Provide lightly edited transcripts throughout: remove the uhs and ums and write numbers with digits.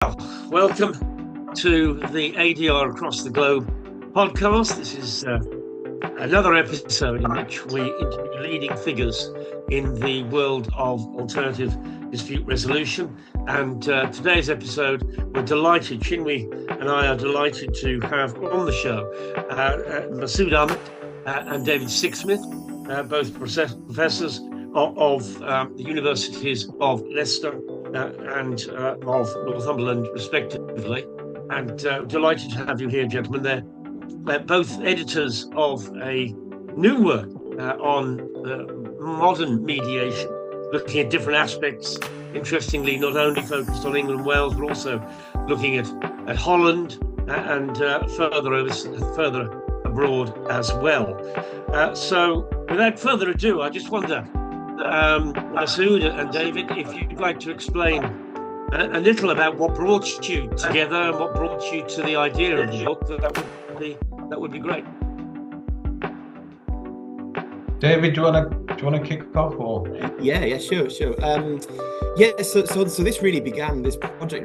Welcome to the ADR Across the Globe podcast. This is another episode in which we interview leading figures in the world of alternative dispute resolution. And today's episode, we're delighted, Chinwe and I are delighted to have on the show Masood Ahmed and David Sixsmith, both professors of the universities of Leicester and of Northumberland, respectively. And delighted to have you here, gentlemen. They're both editors of a new work on modern mediation, looking at different aspects, interestingly, not only focused on England and Wales, but also looking at Holland and further abroad as well. So without further ado, I just wonder, Masood and David, if you'd like to explain a little about what brought you together and what brought you to the idea of the book, that would be great. David, do you want to kick off, or? Yeah, sure. So this project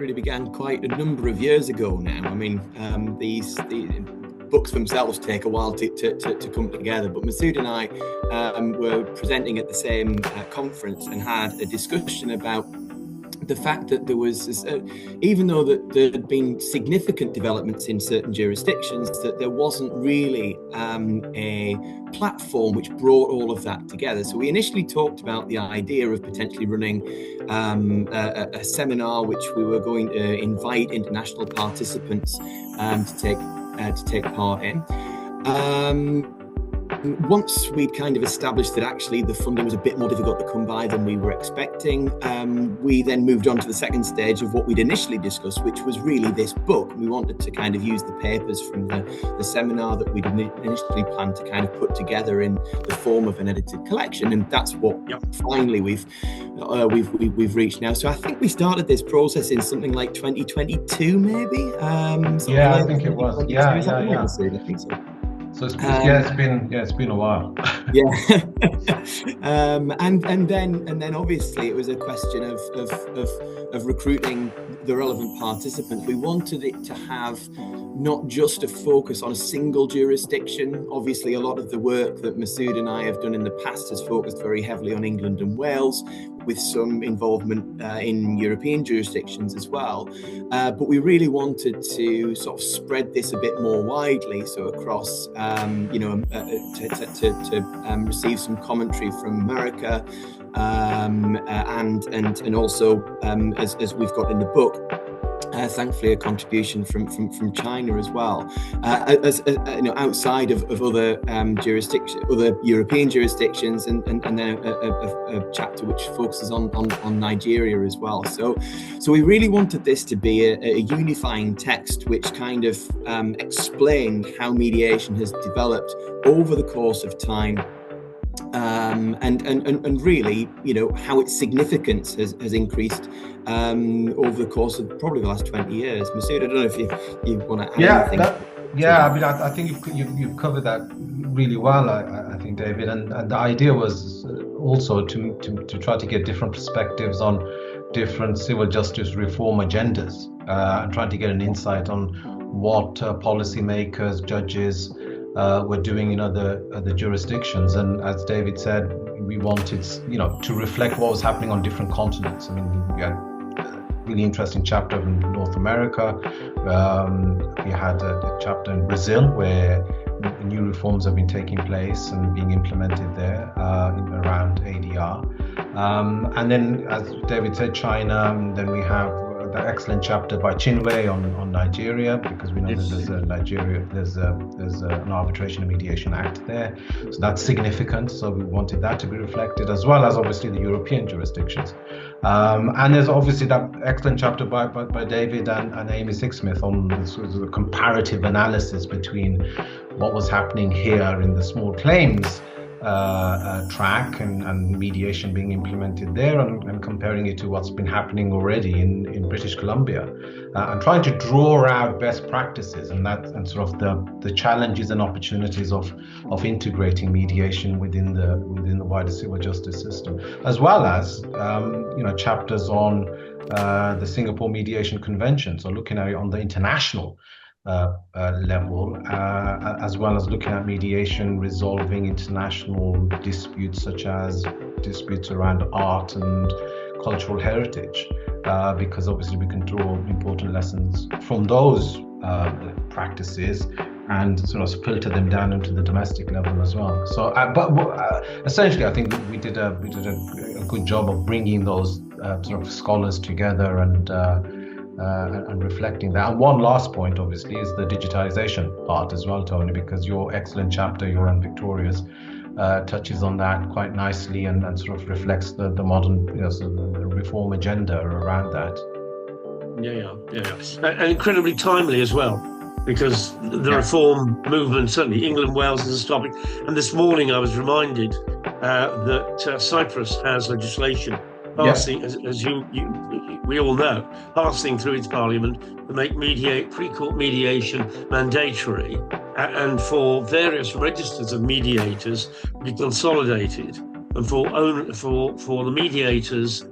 really began quite a number of years ago now. I mean, these books themselves take a while to come together, but Masood and I were presenting at the same conference and had a discussion about the fact that there was, even though that there had been significant developments in certain jurisdictions, that there wasn't really a platform which brought all of that together. So we initially talked about the idea of potentially running a seminar which we were going to invite international participants to take part in. Once we'd kind of established that actually the funding was a bit more difficult to come by than we were expecting, we then moved on to the second stage of what we'd initially discussed, which was really this book. We wanted to kind of use the papers from the seminar that we'd initially planned to kind of put together in the form of an edited collection, and that's what finally we've reached now. So I think we started this process in something like 2022, maybe. I think it was. Yeah. I think so. So it's been a while. And then obviously it was a question of recruiting the relevant participants. We wanted it to have not just a focus on a single jurisdiction. Obviously, a lot of the work that Masood and I have done in the past has focused very heavily on England and Wales, with some involvement in European jurisdictions as well. But we really wanted to sort of spread this a bit more widely, so across, to receive some commentary from America, and also, as we've got in the book, thankfully a contribution from China as well, outside of other jurisdictions, other European jurisdictions, and then a chapter which focuses on Nigeria as well. So we really wanted this to be a unifying text which kind of explained how mediation has developed over the course of time. And really, how its significance has increased over the course of probably the last 20 years. Masood, I don't know if you want to add anything. I think you've covered that really well. I think, David, and the idea was also to try to get different perspectives on different civil justice reform agendas, and trying to get an insight on what policymakers, judges were doing in other jurisdictions. And as David said, we wanted to reflect what was happening on different continents. I mean, we had a really interesting chapter in North America. We had a chapter in Brazil where new reforms have been taking place and being implemented there around ADR. And then, as David said, China, and then we have the excellent chapter by Chinwe on Nigeria, because we know that there's an Arbitration and Mediation Act there, so that's significant. So we wanted that to be reflected, as well as obviously the European jurisdictions. And there's obviously that excellent chapter by David and Amy Sixsmith on the comparative analysis between what was happening here in the small claims track and mediation being implemented there, and comparing it to what's been happening already in British Columbia, and trying to draw out best practices and sort of the challenges and opportunities of integrating mediation within the wider civil justice system, as well as chapters on the Singapore Mediation Convention, so looking at it on the international level, as well as looking at mediation resolving international disputes such as disputes around art and cultural heritage, because obviously we can draw important lessons from those practices and sort of filter them down into the domestic level as well. So, essentially, I think we did a good job of bringing those sort of scholars together and reflecting that. And one last point, obviously, is the digitization part as well, Tony, because your excellent chapter, Your and Victoria's, touches on that quite nicely and sort of reflects the modern, sort of the reform agenda around that. Yeah. And incredibly timely as well, because the reform movement, certainly England, Wales is a topic. And this morning I was reminded that Cyprus has legislation passing, as we all know, passing through its parliament to make pre-court mediation mandatory, and for various registers of mediators to be consolidated, and for the mediators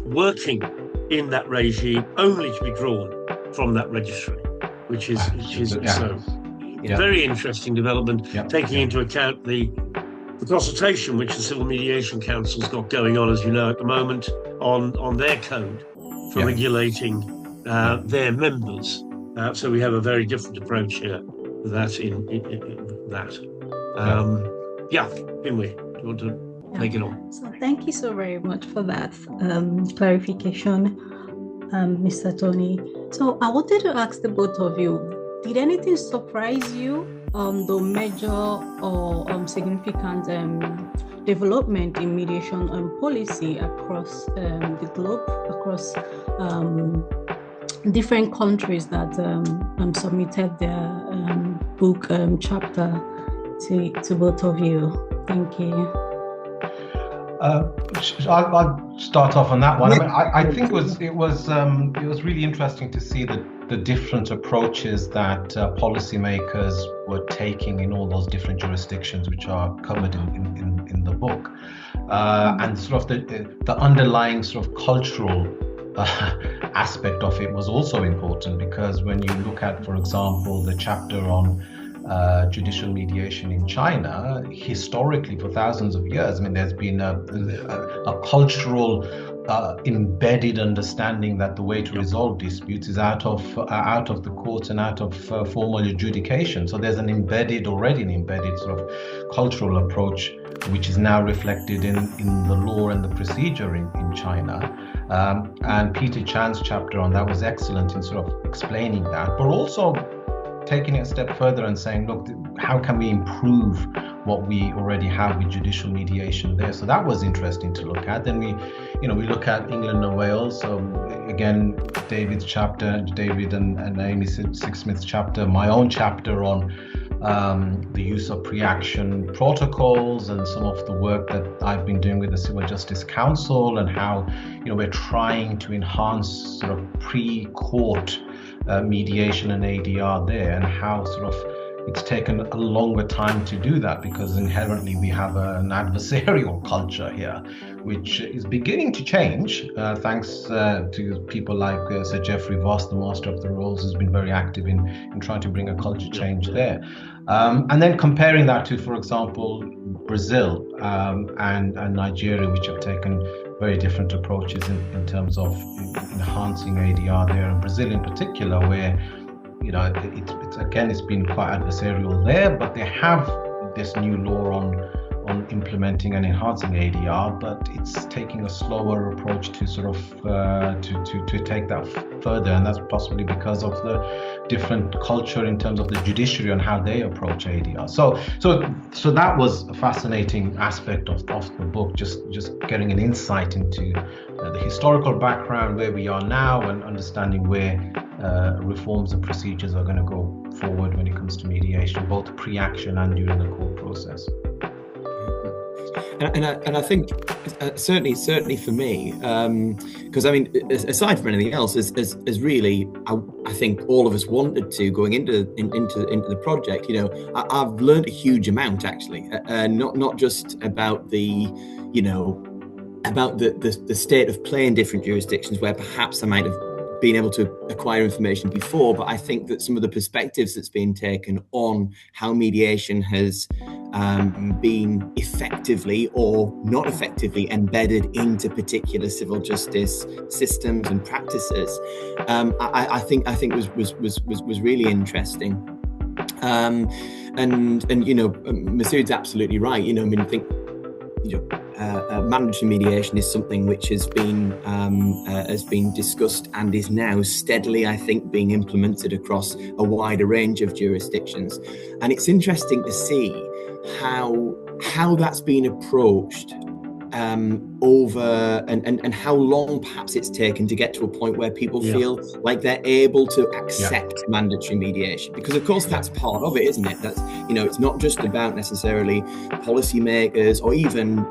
working in that regime only to be drawn from that registry, which is very interesting development, taking into account the consultation which the Civil Mediation Council's got going on, as you know, at the moment on their code for regulating their members. So we have a very different approach here to that in that. Chinwe, you want to take it on? So thank you so very much for that clarification, Mr. Tony. So I wanted to ask the both of you, did anything surprise you the major or significant development in mediation policy across the globe, across different countries that submitted their book chapter to both of you? Thank you. I'll start off on that one. I think it was really interesting to see the different approaches that policymakers were taking in all those different jurisdictions which are covered in the book, and sort of the underlying sort of cultural aspect of it was also important, because when you look at, for example, the chapter on judicial mediation in China, historically for thousands of years, there's been a cultural embedded understanding that the way to resolve disputes is out of the courts and out of formal adjudication. So there's already an embedded sort of cultural approach, which is now reflected in the law and the procedure in China. And Peter Chan's chapter on that was excellent in sort of explaining that, but also taking it a step further and saying, look, how can we improve what we already have with judicial mediation there? So that was interesting to look at. Then we look at England and Wales. So again, David and Amy Sixsmith's chapter, my own chapter on the use of pre-action protocols, and some of the work that I've been doing with the Civil Justice Council, and how we're trying to enhance sort of pre-court mediation and ADR there, and how sort of it's taken a longer time to do that, because inherently we have an adversarial culture here, which is beginning to change thanks to people like Sir Geoffrey Voss, the Master of the Rolls, who's been very active in trying to bring a culture change there. And then comparing that to, for example, Brazil and Nigeria, which have taken very different approaches in terms of enhancing ADR there, and Brazil in particular, where it's been quite adversarial there, but they have this new law on implementing and enhancing ADR, but it's taking a slower approach to sort of to take that further, and that's possibly because of the different culture in terms of the judiciary and how they approach ADR. So that was a fascinating aspect of the book, just getting an insight into the historical background, where we are now, and understanding where reforms and procedures are going to go forward when it comes to mediation, both pre-action and during the court process. And I think certainly for me, because aside from anything else, is really I think all of us wanted to going into the project. I've learned a huge amount actually, not just about the about the state of play in different jurisdictions where perhaps I might have been able to acquire information before, but I think that some of the perspectives that's been taken on how mediation has been effectively or not effectively embedded into particular civil justice systems and practices, I think was really interesting. And Masood's absolutely right. I think mandatory mediation is something which has been discussed and is now steadily, I think, being implemented across a wider range of jurisdictions. And it's interesting to see how that's been approached over and how long perhaps it's taken to get to a point where people feel like they're able to accept mandatory mediation, because of course that's part of it, isn't it? That's, it's not just about necessarily policymakers or even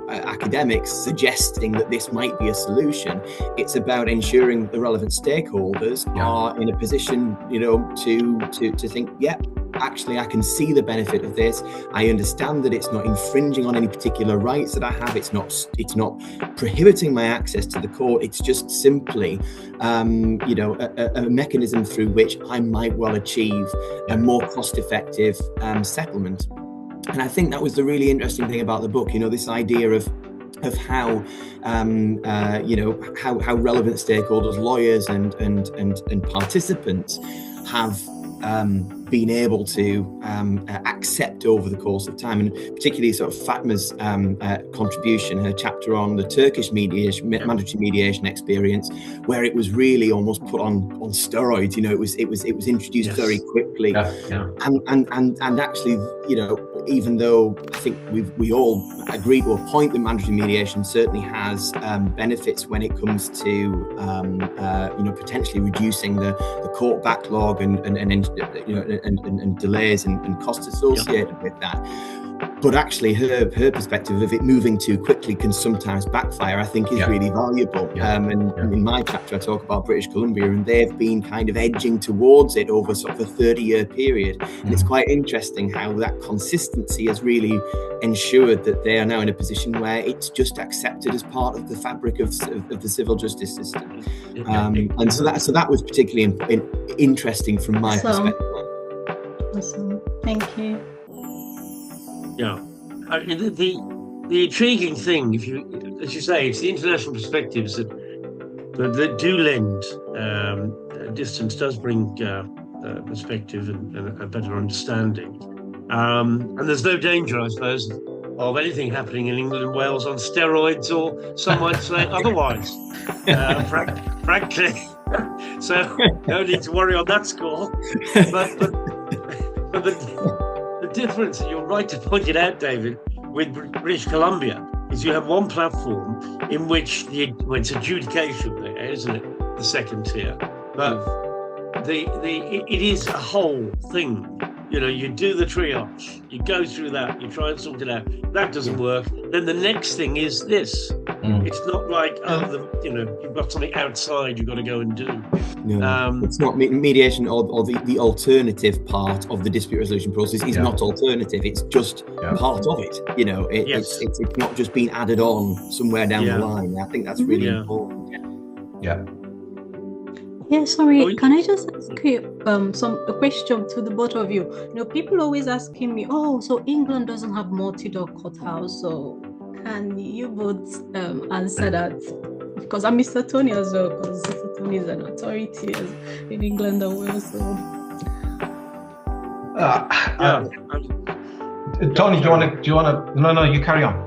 academics suggesting that this might be a solution. It's about ensuring the relevant stakeholders are in a position to think, actually, I can see the benefit of this. I understand that it's not infringing on any particular rights that I have. It's not prohibiting my access to the court. It's just simply, a mechanism through which I might well achieve a more cost-effective settlement. And I think that was the really interesting thing about the book. This idea of how how relevant stakeholders, lawyers, and participants have been able to accept over the course of time, and particularly sort of Fatma's contribution, her chapter on the Turkish mandatory mediation experience, where it was really almost put on steroids. It was introduced very quickly, and actually, even though I think we all agree to a point that mandatory mediation certainly has benefits when it comes to potentially reducing the court backlog and delays and costs associated with that. But actually, her perspective of it moving too quickly can sometimes backfire, I think, is really valuable. And in my chapter, I talk about British Columbia, and they've been kind of edging towards it over sort of a 30-year period. And it's quite interesting how that consistency has really ensured that they are now in a position where it's just accepted as part of the fabric of the civil justice system. And so that was particularly interesting from my perspective. Awesome. Thank you. Yeah, the intriguing thing, as you say, it's the international perspectives that do lend. Distance does bring perspective and a better understanding. And there's no danger, I suppose, of anything happening in England and Wales on steroids, or some might say otherwise. Frankly, so no need to worry on that score. But the difference, and you're right to point it out, David, with British Columbia, is you have one platform in which it's adjudication there, isn't it? The second tier, but it is a whole thing. You do the triage, you go through that, you try and sort it out. That doesn't work. Then the next thing is this. It's not like you've got something outside you've got to go and do. It's not mediation, or the alternative part of the dispute resolution process is not alternative. It's just part of it. It's not just being added on somewhere down the line. I think that's really important. Yeah, sorry, can I just ask you a question to the both of you? People always asking me, so England doesn't have multi-door courthouse, so can you both answer that? Because I'm Mr. Tony as well, because Mr. Tony is an authority in England and Wales. So. Tony, do you want to? No, you carry on.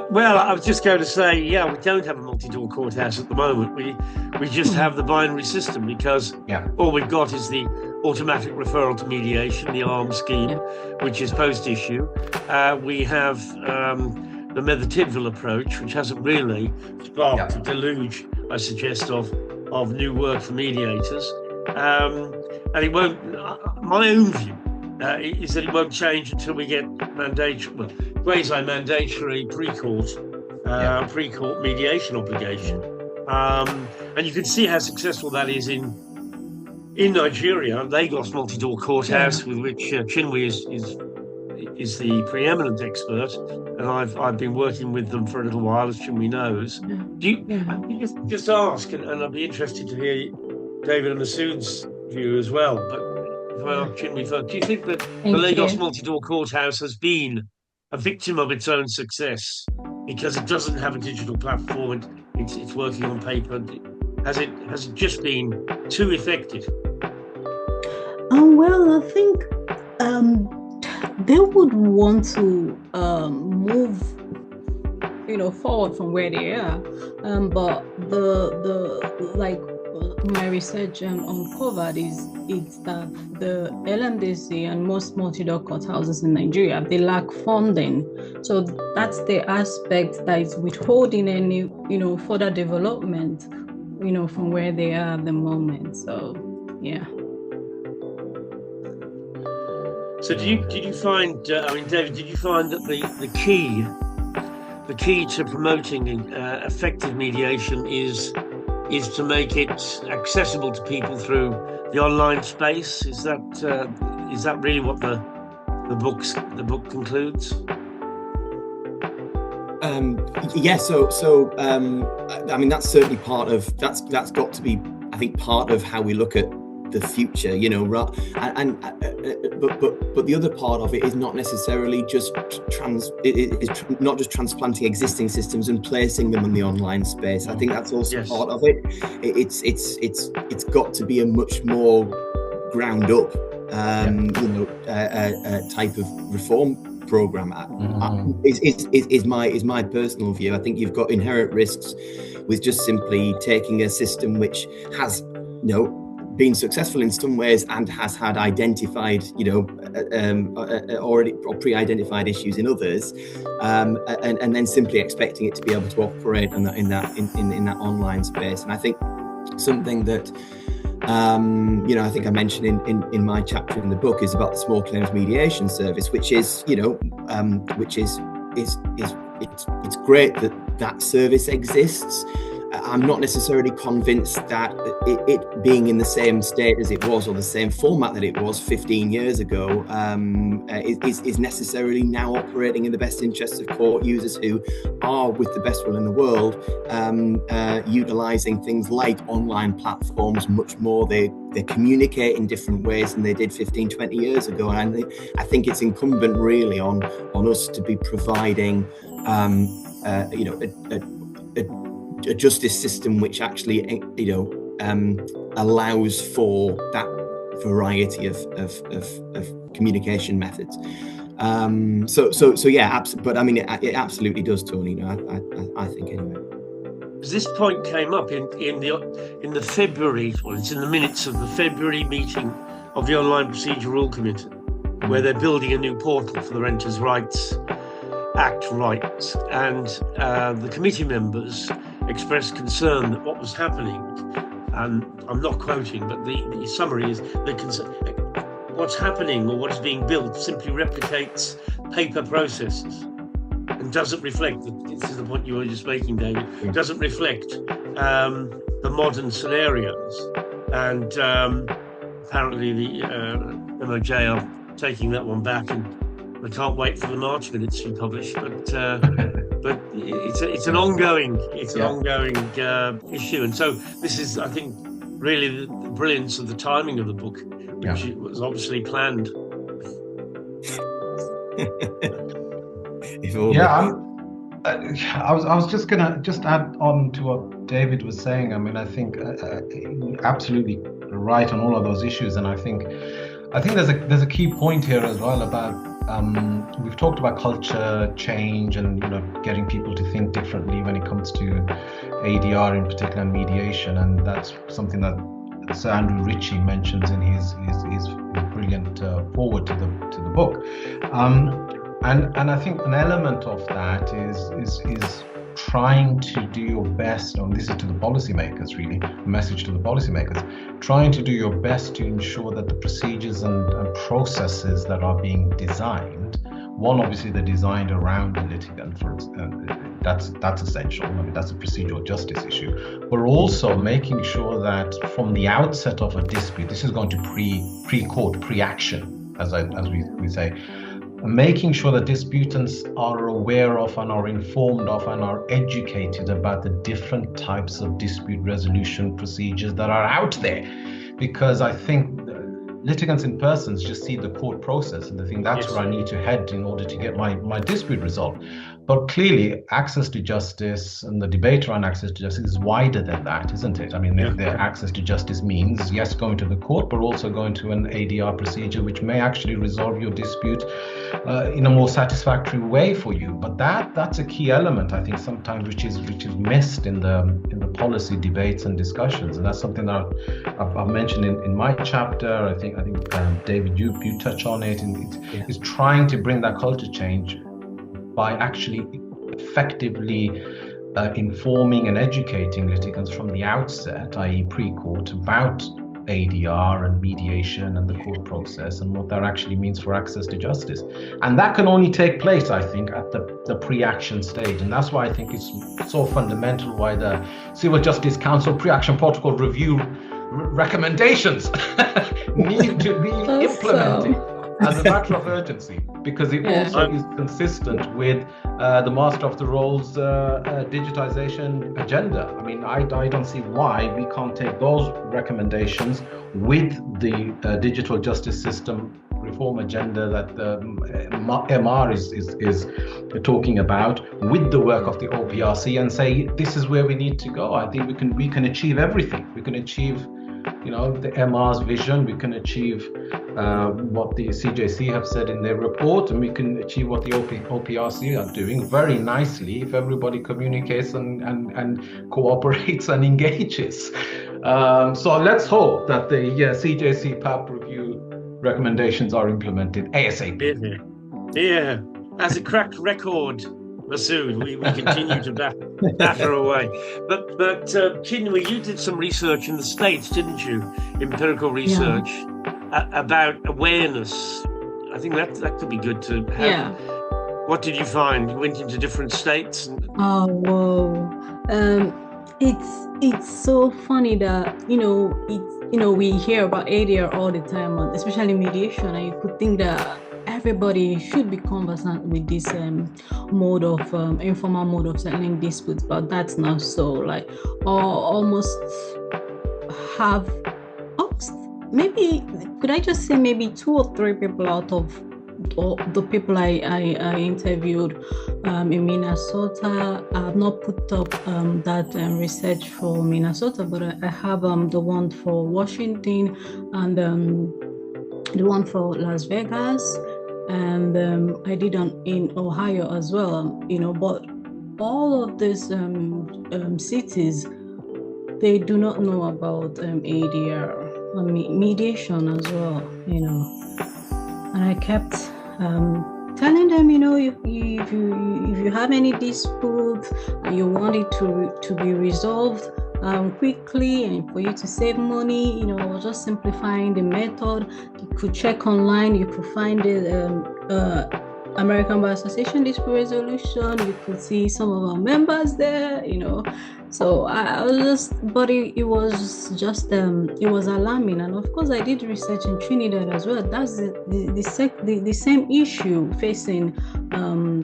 Well, I was just going to say, we don't have a multi-door courthouse at the moment. We just have the binary system, because all we've got is the automatic referral to mediation, the ARM scheme, which is post-issue. We have the Mether-Tidville approach, which hasn't really sparked a deluge, I suggest, of new work for mediators. And it won't. My own view is that it won't change until we get quasi-mandatory pre-court mediation obligation. And you can see how successful that is in is the preeminent expert, and I've been working with them for a little while, as Chinwe knows. Just ask, and I'd be interested to hear David and Masood's view as well. But if I ask Chinwe first, do you think that the Lagos Multi-Door Courthouse has been a victim of its own success because it doesn't have a digital platform? It's working on paper. Has it just been too effective? Well, I think they would want to move, forward from where they are. But the like my research uncovered is that the LMDC and most multi-door courthouses in Nigeria, they lack funding. So that's the aspect that is withholding any further development from where they are at the moment. So yeah. So did you find, David, did you find that the key to promoting effective mediation is to make it accessible to people through the online space? Is that really what the book concludes? That's certainly part of that's got to be, I think, part of how we look at the future, but the other part of it is not necessarily just not just transplanting existing systems and placing them in the online space. I think that's also part of it. It's got to be a much more ground up type of reform program. Is my personal view. I think you've got inherent risks with just simply taking a system which has been successful in some ways and has had identified, already or pre-identified issues in others, and then simply expecting it to be able to operate in that online space. And I think something that I think I mentioned in my chapter in the book is about the small claims mediation service, which is it's great that service exists. I'm not necessarily convinced that it being in the same state as it was, or the same format that it was 15 years ago, is necessarily now operating in the best interests of court users who are, with the best will in the world, utilising things like online platforms much more. They communicate in different ways than they did 15, 20 years ago. And I think it's incumbent really on us to be providing a justice system which actually allows for that variety of communication methods. But I mean it absolutely does, Tony. I think anyway. This point came up in the February, well, it's in the minutes of the February meeting of the Online Procedure Rule Committee, where they're building a new portal for the Renters' Rights Act rights, and the committee members expressed concern that what was happening, and I'm not quoting, but the summary is what's happening, or what is being built, simply replicates paper processes and doesn't reflect, this is the point you were just making, David, doesn't reflect the modern scenarios. And apparently the MOJ are taking that one back, and I can't wait for the March minutes to be published. But it's an ongoing issue, and so this is, I think, really the brilliance of the timing of the book, which was obviously planned. I was just gonna add on to what David was saying. I mean, I think absolutely right on all of those issues, and I think there's a key point here as well about. We've talked about culture change and getting people to think differently when it comes to ADR in particular and mediation, and that's something that Sir Andrew Ritchie mentions in his brilliant foreword to the book. And I think an element of that is trying to do your best, and this is to the policymakers really, a message to the policymakers, trying to do your best to ensure that the procedures and processes that are being designed, one, obviously they're designed around the litigant, that's essential. I mean, that's a procedural justice issue, but also making sure that from the outset of a dispute, this is going to pre-court, pre-action, as we say, making sure that disputants are aware of and are informed of and are educated about the different types of dispute resolution procedures that are out there. Because I think litigants in persons just see the court process and they think that's where I need to head in order to get my dispute resolved. But clearly, access to justice and the debate around access to justice is wider than that, isn't it? I mean, the access to justice means, yes, going to the court, but also going to an ADR procedure, which may actually resolve your dispute in a more satisfactory way for you. But that's a key element, I think, sometimes which is missed in the policy debates and discussions. And that's something that I've mentioned in my chapter. I think David, you touch on it, and it's trying to bring that culture change by actually effectively informing and educating litigants from the outset, i.e. pre-court, about ADR and mediation and the court process and what that actually means for access to justice. And that can only take place, I think, at the pre-action stage. And that's why I think it's so fundamental why the Civil Justice Council pre-action protocol review recommendations need to be implemented as a matter of urgency, because it also is consistent with the Master of the Rolls digitization agenda. I mean, I don't see why we can't take those recommendations with the digital justice system reform agenda that MR is talking about, with the work of the OPRC, and say this is where we need to go. I think we can achieve everything. We can achieve, the MR's vision. We can achieve what the CJC have said in their report, and we can achieve what the OPRC are doing very nicely if everybody communicates and cooperates and engages. So let's hope that the CJC PAP review recommendations are implemented ASAP. Yeah, as a crack record, Masood, we continue to batter away. But Chinwe, you did some research in the States, didn't you? Empirical research about awareness. I think that could be good to have. Yeah. What did you find? You went into different states. Oh, whoa! It's so funny that we hear about ADR all the time, especially mediation, and you could think that everybody should be conversant with this mode of informal mode of settling disputes, but that's not so. Like, maybe could I just say maybe 2 or 3 people out of the people I interviewed in Minnesota. I have not put up that research for Minnesota, but I have the one for Washington and the one for Las Vegas, and I did in Ohio as well. But all of these cities, they do not know about ADR. Mediation as well, and I kept telling them, if you have any dispute and you want it to be resolved quickly and for you to save money, just simplifying the method. You could check online, you could find the American Bar Association dispute resolution. You could see some of our members there, So I was just, but it was just, it was alarming. And of course, I did research in Trinidad as well. That's the same issue facing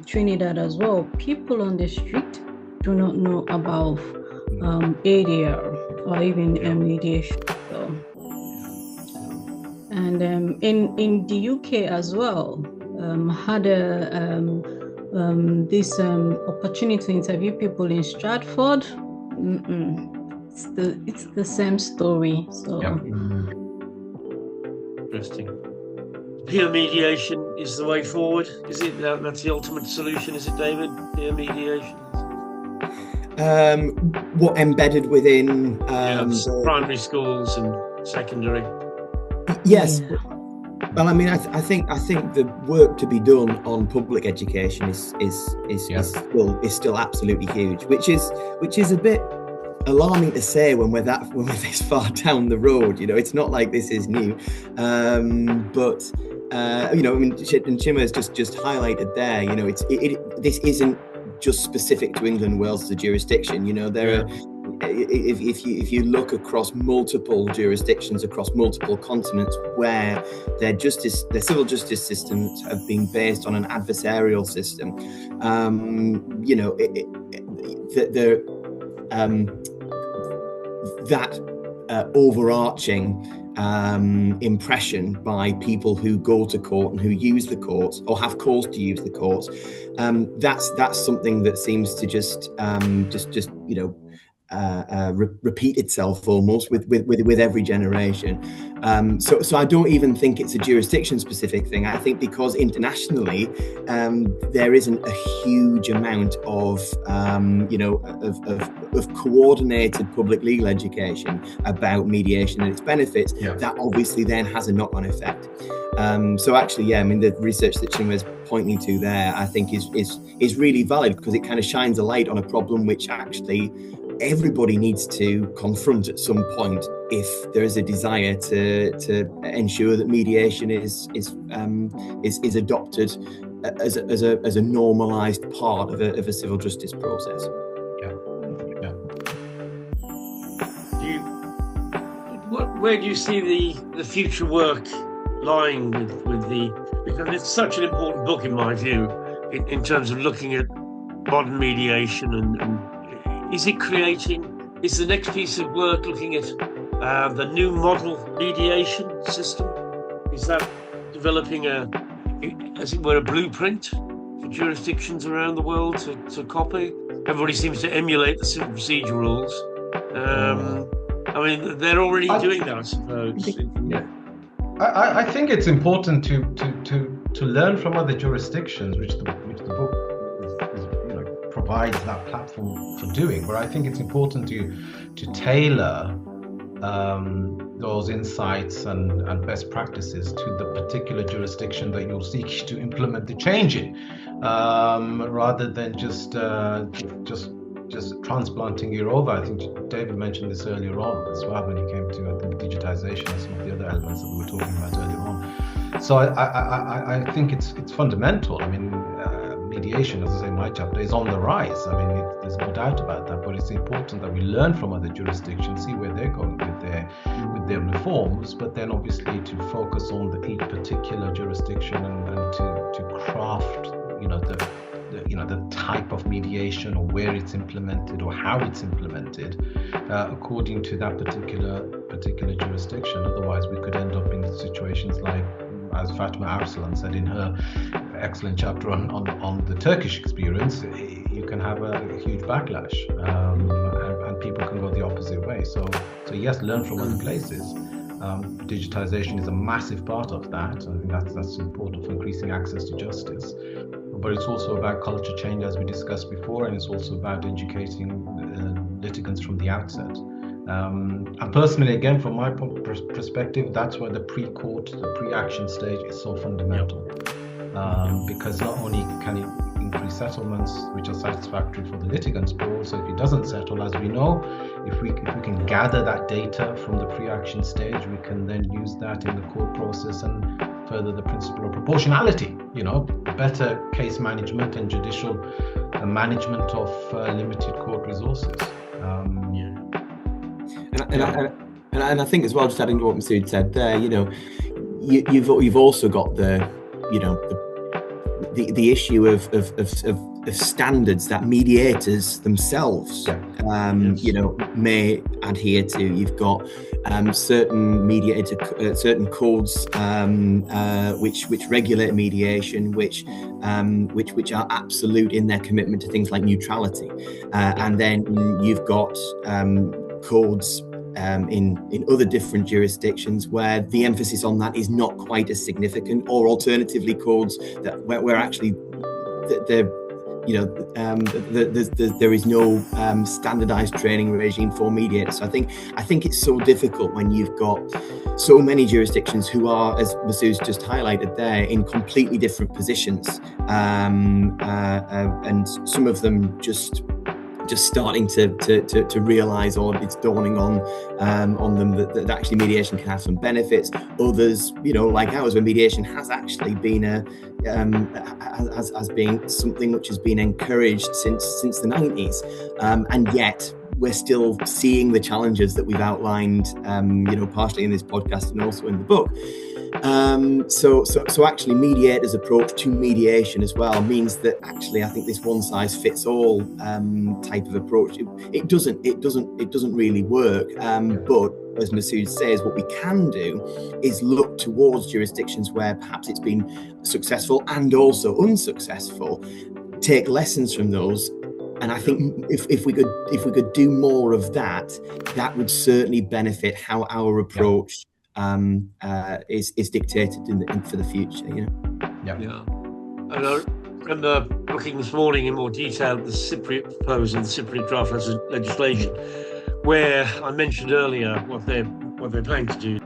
Trinidad as well. People on the street do not know about ADR or even mediation. So. And in the UK as well, had this opportunity to interview people in Stratford. It's the same story. So interesting. Peer mediation is the way forward. Is it? That's the ultimate solution, is it, David? Peer mediation. What embedded within primary schools and secondary? Yes. Yeah. Well, I mean, I think the work to be done on public education is still absolutely huge, which is a bit alarming to say when we're this far down the road. It's not like this is new, but Chinwe has just highlighted there. This isn't just specific to England and Wales as a jurisdiction. There are if you look across multiple jurisdictions, across multiple continents, where their civil justice systems have been based on an adversarial system, that overarching impression by people who go to court and who use the courts or have cause to use the courts, that's something that seems to just repeat itself almost with every generation. So I don't even think it's a jurisdiction specific thing. I think because internationally there isn't a huge amount of coordinated public legal education about mediation and its benefits. That obviously then has a knock-on effect. So actually, the research that Chinwe's pointing to there, I think is really valid, because it kind of shines a light on a problem which actually everybody needs to confront at some point if there is a desire to ensure that mediation is adopted as a normalized part of a civil justice process. Where do you see the future work lying with because it's such an important book in my view in terms of looking at modern mediation and is the next piece of work looking at the new model mediation system? Is that developing as it were, a blueprint for jurisdictions around the world to copy? Everybody seems to emulate the civil procedure rules. They're already doing that, I suppose. I think it's important to learn from other jurisdictions, which the book provides that platform for doing. But I think it's important to tailor those insights and best practices to the particular jurisdiction that you'll seek to implement the change in, rather than just transplanting it over. I think David mentioned this earlier on as well when he came to digitization and some of the other elements that we were talking about earlier on. So I think it's fundamental. Mediation, as I say in my chapter, is on the rise. There's no doubt about that, but it's important that we learn from other jurisdictions, see where they're going with their reforms, but then obviously to focus on the particular jurisdiction and to craft the type of mediation or where it's implemented or how it's implemented according to that particular jurisdiction. Otherwise we could end up in situations like, as Fatima Arslan said in her excellent chapter on the Turkish experience, you can have a huge backlash and people can go the opposite way. So yes, learn from other places. Digitization is a massive part of that. I think that's important for increasing access to justice. But it's also about culture change, as we discussed before, and it's also about educating litigants from the outset. And personally, again, from my perspective, that's why the pre-court, the pre-action stage is so fundamental. Because not only can it increase settlements which are satisfactory for the litigants, but also if it doesn't settle, as we know, if we can gather that data from the pre-action stage, we can then use that in the court process and further the principle of proportionality, better case management and judicial management of limited court resources. And I think as well, just adding to what Masood said there, you've also got the issue of standards that mediators themselves may adhere to. You've got certain codes which regulate mediation, which are absolute in their commitment to things like neutrality, and then you've got codes in other different jurisdictions where the emphasis on that is not quite as significant, or alternatively codes that where actually there is no standardized training regime for mediators. So I think it's so difficult when you've got so many jurisdictions who are, as Masood's just highlighted there, in completely different positions, and some of them just starting to realize, or it's dawning on them that actually mediation can have some benefits. Others, like ours, where mediation has actually been has been something which has been encouraged since the 90s, and yet we're still seeing the challenges that we've outlined, partially in this podcast and also in the book. So actually mediators' approach to mediation as well means that actually I think this one size fits all type of approach, it doesn't really work. But as Masood says, what we can do is look towards jurisdictions where perhaps it's been successful and also unsuccessful, take lessons from those. And I think if we could do more of that, that would certainly benefit how our approach is dictated for the future. Yeah. And I remember looking this morning in more detail at the Cypriot proposal, the Cypriot draft legislation, where I mentioned earlier what they're planning to do.